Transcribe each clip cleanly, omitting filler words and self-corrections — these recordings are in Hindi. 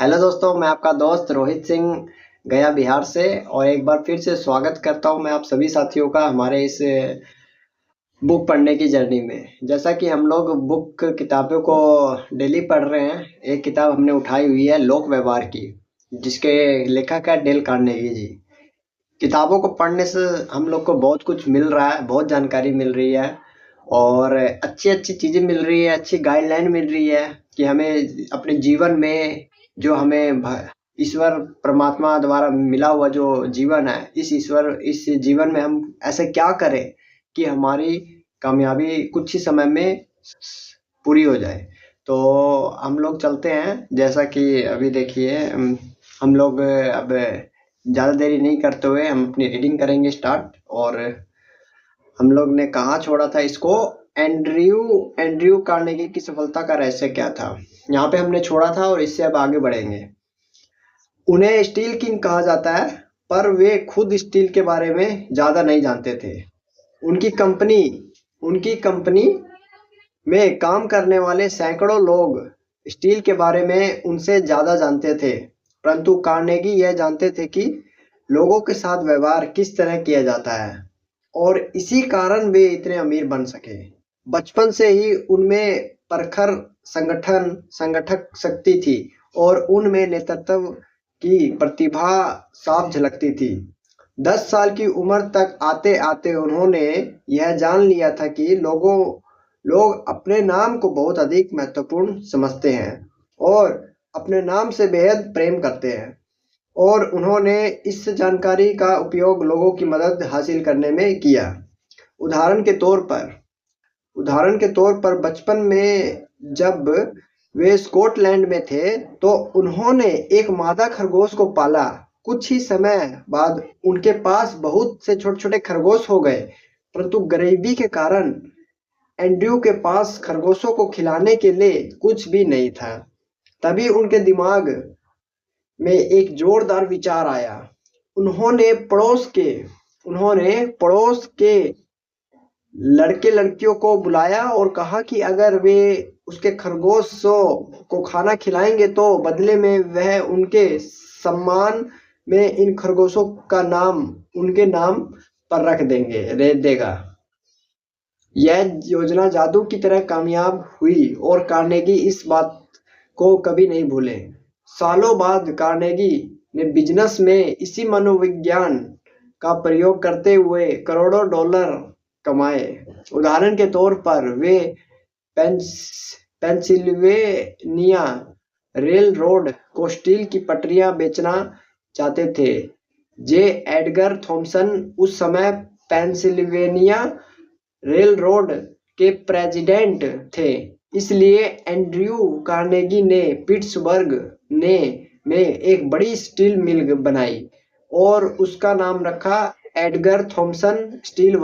हेलो दोस्तों, मैं आपका दोस्त रोहित सिंह गया बिहार से और एक बार फिर से स्वागत करता हूं मैं आप सभी साथियों का हमारे इस बुक पढ़ने की जर्नी में। जैसा कि हम लोग बुक किताबों को डेली पढ़ रहे हैं, एक किताब हमने उठाई हुई है लोक व्यवहार की, जिसके लेखक है डेल कार्नेगी जी। किताबों को पढ़ने से हम लोग को बहुत कुछ मिल रहा है, बहुत जानकारी मिल रही है और अच्छी-अच्छी चीज़ें मिल रही है, अच्छी गाइडलाइन मिल रही है कि हमें अपने जीवन में जो हमें ईश्वर परमात्मा द्वारा मिला हुआ जो जीवन है, इस जीवन में हम ऐसे क्या करें कि हमारी कामयाबी कुछ ही समय में पूरी हो जाए। तो हम लोग चलते हैं, जैसा कि अभी देखिए हम लोग अब ज़्यादा देरी नहीं करते हुए हम अपनी रीडिंग करेंगे स्टार्ट। और हम लोग ने कहाँ छोड़ा था इसको, एंड्रयू एंड्रयू कार्नेगी की सफलता का रहस्य क्या था, यहाँ पे हमने छोड़ा था और इससे अब आगे बढ़ेंगे। उन्हें स्टील किंग कहा जाता है, पर वे खुद स्टील के बारे में ज़्यादा नहीं जानते थे। उनकी कंपनी उनकी कंपनी में काम करने वाले सैकड़ों लोग स्टील के बारे में उनसे ज़्यादा जानते थे, परंतु कार्नेगी यह जानते थे कि लोगों के साथ व्यवहार किस तरह किया जाता है और इसी कारण वे इतने अमीर बन सके। बचपन से ही उनमें प्रखर संगठक शक्ति थी और उनमें नेतृत्व की प्रतिभा साफ झलकती थी। 10 साल की उम्र तक आते आते उन्होंने यह जान लिया था कि लोग अपने नाम को बहुत अधिक महत्वपूर्ण समझते हैं और अपने नाम से बेहद प्रेम करते हैं, और उन्होंने इस जानकारी का उपयोग लोगों की मदद हासिल करने में किया। उदाहरण के तौर पर बचपन में जब वे स्कॉटलैंड में थे तो उन्होंने एक मादा खरगोश को पाला। कुछ ही समय बाद उनके पास बहुत से छोटे-छोटे खरगोश हो गए, परंतु गरीबी के कारण एंड्रयू के पास खरगोशों को खिलाने के लिए कुछ भी नहीं था। तभी उनके दिमाग में एक जोरदार विचार आया। उन्होंने पड़ोस के लड़के लड़कियों को बुलाया और कहा कि अगर वे उसके खरगोशों को खाना खिलाएंगे तो बदले में वह उनके सम्मान में इन खरगोशों का नाम उनके नाम पर रख देगा। यह योजना जादू की तरह कामयाब हुई और कार्नेगी इस बात को कभी नहीं भूले। सालों बाद कार्नेगी ने बिजनेस में इसी मनोविज्ञान का प्रयोग करते हुए करोड़ों डॉलर कमाए। उदाहरण के तौर पर वे पेंसिल्वेनिया रेल रोड को स्टील की पटरियां बेचना चाहते थे। जे एडगर थॉमसन उस समय पेंसिल्वेनिया रेल रोड के प्रेसिडेंट थे, इसलिए एंड्रयू कार्नेगी ने पिट्सबर्ग में एक बड़ी स्टील मिल बनाई और उसका नाम रखा एडगर थॉमसन स्टील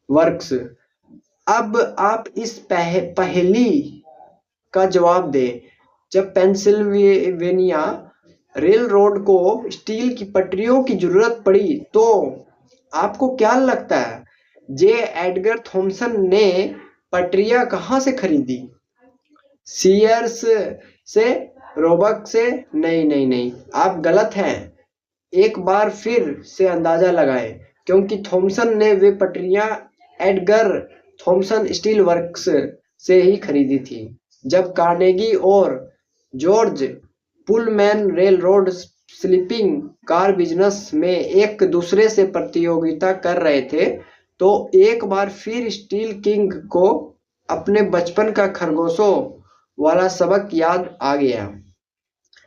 वर्क्स। अब आप इस पहेली का जवाब दें। जब पेंसिल्वेनिया रेल रोड को स्टील की पटरियों की जरूरत पड़ी तो आपको क्या लगता है जे एडगर थॉमसन ने पटरियां कहां से खरीदी? सीयर्स से, रोबक से? नहीं, आप गलत हैं। एक बार फिर से अंदाजा लगाएं, क्योंकि थॉमसन ने वे पटरियां एडगर थॉमसन स्टील वर्क्स से ही खरीदी थी। जब कार्नेगी और George Pullman rail road sleeping car business में एक दूसरे से प्रतियोगिता कर रहे थे तो एक बार फिर स्टील किंग को अपने बचपन का खरगोशों वाला सबक याद आ गया।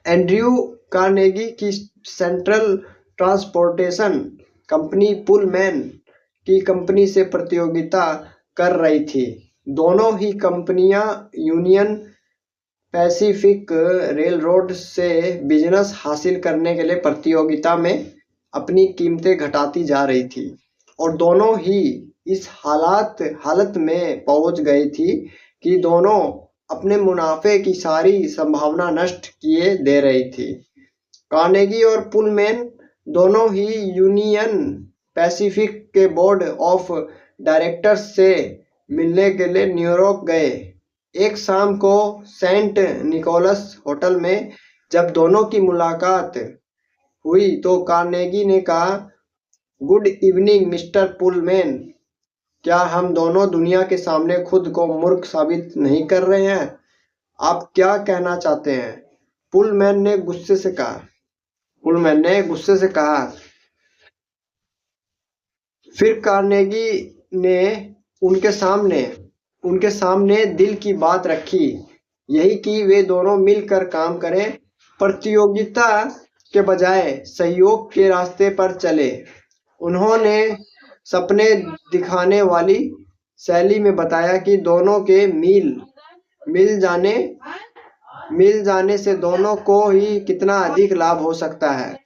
एंड्रयू कार्नेगी की सेंट्रल ट्रांसपोर्टेशन कंपनी पुलमैन की कंपनी से प्रतियोगिता कर रही थी। दोनों ही कंपनियां यूनियन पैसिफिक रेलरोड से बिजनेस हासिल करने के लिए प्रतियोगिता में अपनी कीमतें घटाती जा रही थी और दोनों ही इस हालत में पहुंच गई थी कि दोनों अपने मुनाफे की सारी संभावना नष्ट किए दे रही थी। कार्नेगी और पुलमैन दोनों ही यूनियन पैसिफिक के बोर्ड ऑफ डायरेक्टर्स से मिलने के लिए न्यूयॉर्क गए। एक शाम को सेंट निकोलस होटल में जब दोनों की मुलाकात हुई तो कार्नेगी ने कहा, गुड इवनिंग मिस्टर पुलमैन, क्या हम दोनों दुनिया के सामने खुद को मूर्ख साबित नहीं कर रहे हैं? आप क्या कहना चाहते हैं? पुलमैन ने गुस्से से कहा। फिर कार्नेगी ने उनके सामने दिल की बात रखी, यही कि वे दोनों मिलकर काम करें, प्रतियोगिता के बजाय सहयोग के रास्ते पर चले। उन्होंने सपने दिखाने वाली शैली में बताया कि दोनों के मिल जाने से दोनों को ही कितना अधिक लाभ हो सकता है।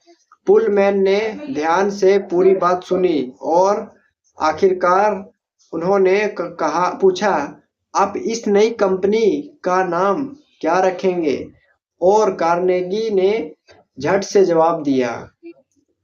पुलमैन ने ध्यान से पूरी बात सुनी और आखिरकार उन्होंने पूछा, आप इस नई कंपनी का नाम क्या रखेंगे? और कार्नेगी ने झट से जवाब दिया,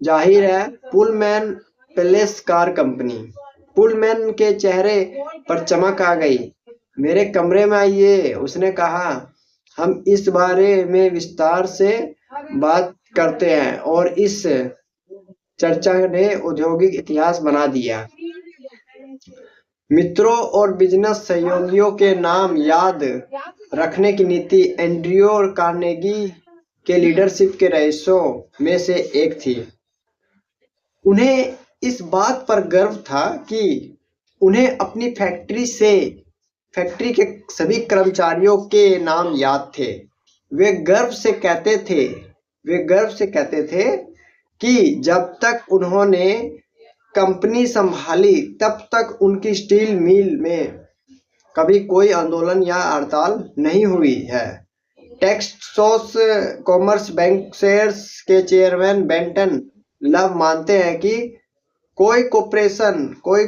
जाहिर है, Pullman palace car company. Pullman के चेहरे पर चमक आ गई। मेरे कमरे में आइए, उसने कहा, हम इस बारे में विस्तार से बात करते हैं। और इस चर्चा ने औद्योगिक इतिहास बना दिया। मित्रों और बिजनेस सहयोगियों के नाम याद रखने की नीति एंड्रयू कार्नेगी के लीडरशिप के रहस्यों में से एक थी। उन्हें इस बात पर गर्व था कि उन्हें अपनी फैक्ट्री के सभी कर्मचारियों के नाम याद थे। वे गर्व से कहते थे कि जब तक उन्होंने कंपनी संभाली तब तक उनकी स्टील मिल में कभी कोई आंदोलन या हड़ताल नहीं हुई है। टेक्सास कॉमर्स बैंक शेयर्स के चेयरमैन बेंटन लव मानते हैं कि कोई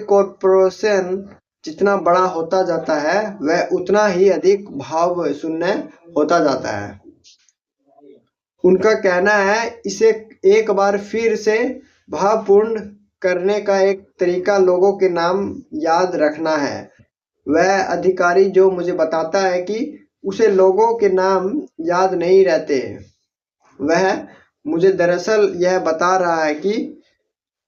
कॉरपोरेशन जितना बड़ा होता जाता है वह उतना ही अधिक भाव शून्य होता जाता है। उनका कहना है, इसे एक बार फिर से भावपूर्ण करने का एक तरीका लोगों के नाम याद रखना है। वह अधिकारी जो मुझे बताता है कि उसे लोगों के नाम याद नहीं रहते, वह मुझे दरअसल यह बता रहा है कि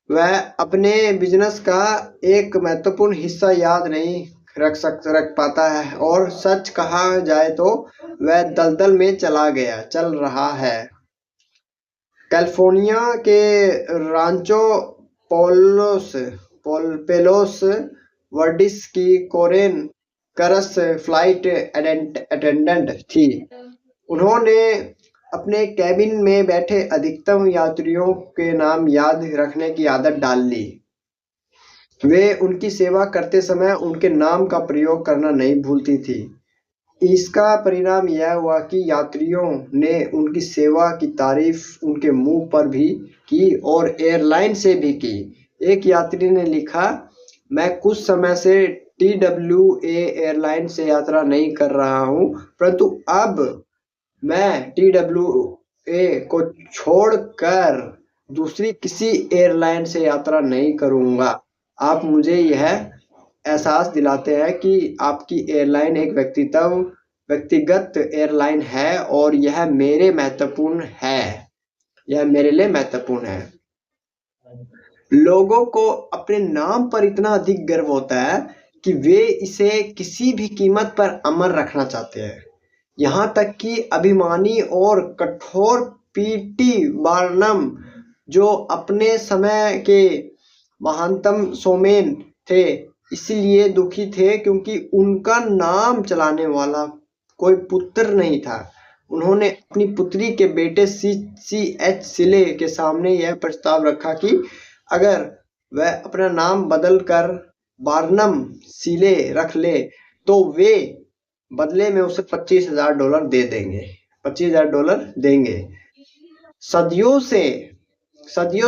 वह अपने बिजनेस का एक महत्वपूर्ण हिस्सा याद नहीं रख पाता है, और सच कहा जाए तो वह दलदल में चल रहा है। कैलिफोर्निया के रांचो पेलोस वर्डिस की कोरेन करस फ्लाइट अटेंडेंट थी। उन्होंने अपने कैबिन में बैठे अधिकतम यात्रियों के नाम याद रखने की आदत डाल ली। वे उनकी सेवा करते समय उनके नाम का प्रयोग करना नहीं भूलती थी। इसका परिणाम यह हुआ कि यात्रियों ने उनकी सेवा की तारीफ उनके मुंह पर भी की और एयरलाइन से भी की। एक यात्री ने लिखा, मैं कुछ समय से TWA एयरलाइन से यात्रा नहीं कर रहा हूं, परंतु अब मैं TWA को छोड़कर दूसरी किसी एयरलाइन से यात्रा नहीं करूंगा। आप मुझे यह एहसास दिलाते हैं कि आपकी एयरलाइन एक व्यक्तिगत एयरलाइन है और यह मेरे लिए महत्वपूर्ण है। लोगों को अपने नाम पर इतना अधिक गर्व होता है कि वे इसे किसी भी कीमत पर अमर रखना चाहते हैं। यहाँ तक कि अभिमानी और कठोर पीटी बार्नम, जो अपने समय के महानतम शोमैन थे, इसलिए दुखी थे क्योंकि उनका नाम चलाने वाला कोई पुत्र नहीं था। उन्होंने अपनी पुत्री के बेटे CH सिले के सामने यह प्रस्ताव रखा कि अगर वह अपना नाम बदलकर बार्नम सिले रख ले तो वे बदले में उसे $25,000 देंगे। सदियों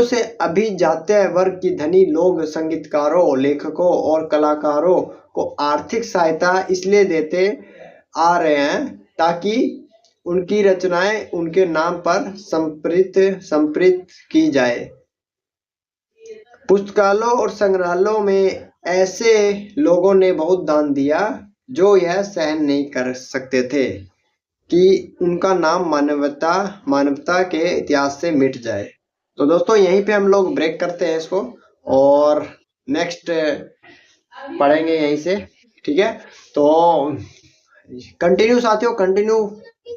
से अभिजात्य वर्ग की धनी लोग संगीतकारों, लेखकों और कलाकारों को आर्थिक सहायता इसलिए देते आ रहे हैं ताकि उनकी रचनाएं उनके नाम पर संप्रेषित की जाए। पुस्तकालयों और संग्रहालयों में ऐसे लोगों ने बहुत दान दिया जो यह सहन नहीं कर सकते थे कि उनका नाम मानवता के इतिहास से मिट जाए। तो दोस्तों यहीं पे हम लोग ब्रेक करते हैं इसको, और नेक्स्ट पढ़ेंगे यहीं से। ठीक है, तो कंटिन्यू साथियों, कंटिन्यू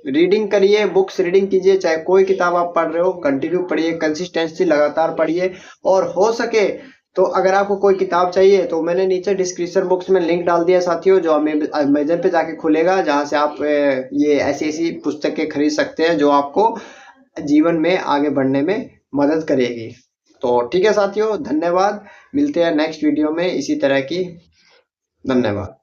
रीडिंग करिए, बुक्स रीडिंग कीजिए, चाहे कोई किताब आप पढ़ रहे हो कंटिन्यू पढ़िए, कंसिस्टेंसी लगातार पढ़िए। और हो सके तो अगर आपको कोई किताब चाहिए तो मैंने नीचे डिस्क्रिप्शन बॉक्स में लिंक डाल दिया साथियों, जो अमेजन पे जाके खुलेगा, जहां से आप ये ऐसी ऐसी पुस्तकें खरीद सकते हैं जो आपको जीवन में आगे बढ़ने में मदद करेगी। तो ठीक है साथियों, धन्यवाद। मिलते हैं नेक्स्ट वीडियो में इसी तरह की। धन्यवाद।